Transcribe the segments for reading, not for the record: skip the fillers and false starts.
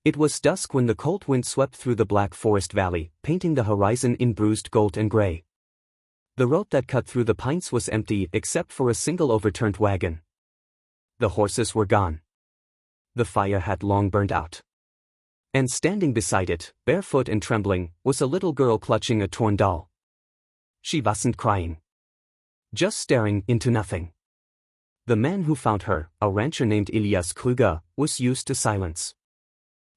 It was dusk when the cold wind swept through the black forest valley, painting the horizon in bruised gold and gray. The road that cut through the pines was empty except for a single overturned wagon. The horses were gone. The fire had long burned out. And standing beside it, barefoot and trembling, was a little girl clutching a torn doll. She wasn't crying. Just staring into nothing. The man who found her, a rancher named Elias Krüger, was used to silence.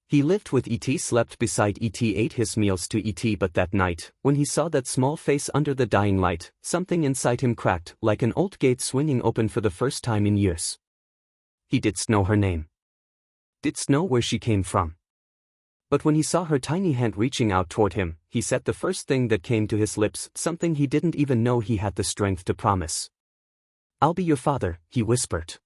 He lived with E.T., slept beside E.T., ate his meals to E.T., but that night, when he saw that small face under the dying light, something inside him cracked, like an old gate swinging open for the first time in years. He didn't know her name. Didn't know where she came from. But when he saw her tiny hand reaching out toward him, he said the first thing that came to his lips, something he didn't even know he had the strength to promise. "I'll be your father," he whispered.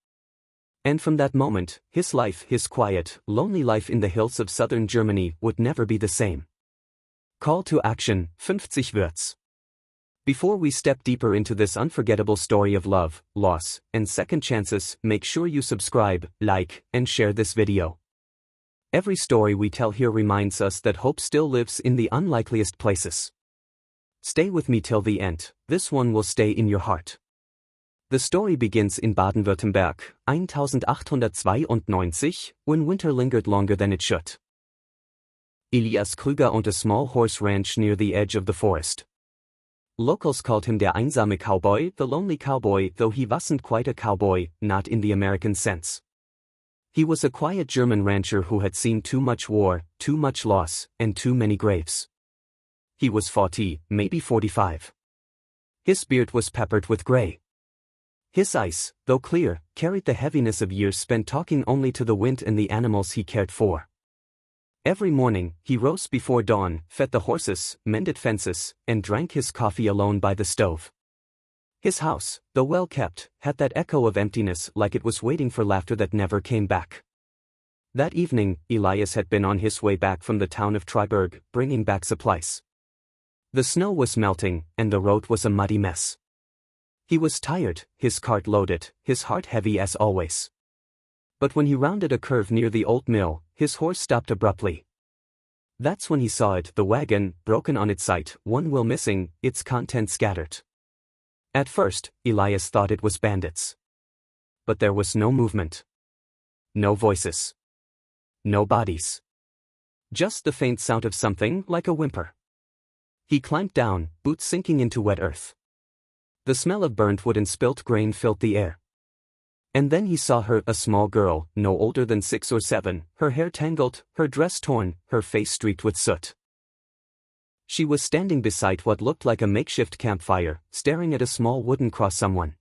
And from that moment, his life, his quiet, lonely life in the hills of southern Germany, would never be the same. Call to action, 50 words. Before we step deeper into this unforgettable story of love, loss, and second chances, make sure you subscribe, like, and share this video. Every story we tell here reminds us that hope still lives in the unlikeliest places. Stay with me till the end, this one will stay in your heart. The story begins in Baden-Württemberg, 1892, when winter lingered longer than it should. Elias Krüger owned a small horse ranch near the edge of the forest. Locals called him der einsame Cowboy, the lonely cowboy, though he wasn't quite a cowboy, not in the American sense. He was a quiet German rancher who had seen too much war, too much loss, and too many graves. He was 40, maybe 45. His beard was peppered with gray. His eyes, though clear, carried the heaviness of years spent talking only to the wind and the animals he cared for. Every morning, he rose before dawn, fed the horses, mended fences, and drank his coffee alone by the stove. His house, though well kept, had that echo of emptiness, like it was waiting for laughter that never came back. That evening, Elias had been on his way back from the town of Triberg, bringing back supplies. The snow was melting, and the road was a muddy mess. He was tired, his cart loaded, his heart heavy as always. But when he rounded a curve near the old mill, his horse stopped abruptly. That's when he saw it, the wagon, broken on its side, one wheel missing, its contents scattered. At first, Elias thought it was bandits. But there was no movement. No voices. No bodies. Just the faint sound of something like a whimper. He climbed down, boots sinking into wet earth. The smell of burnt wood and spilt grain filled the air. And then he saw her, a small girl, no older than 6 or 7, her hair tangled, her dress torn, her face streaked with soot. She was standing beside what looked like a makeshift campfire, staring at a small wooden cross someone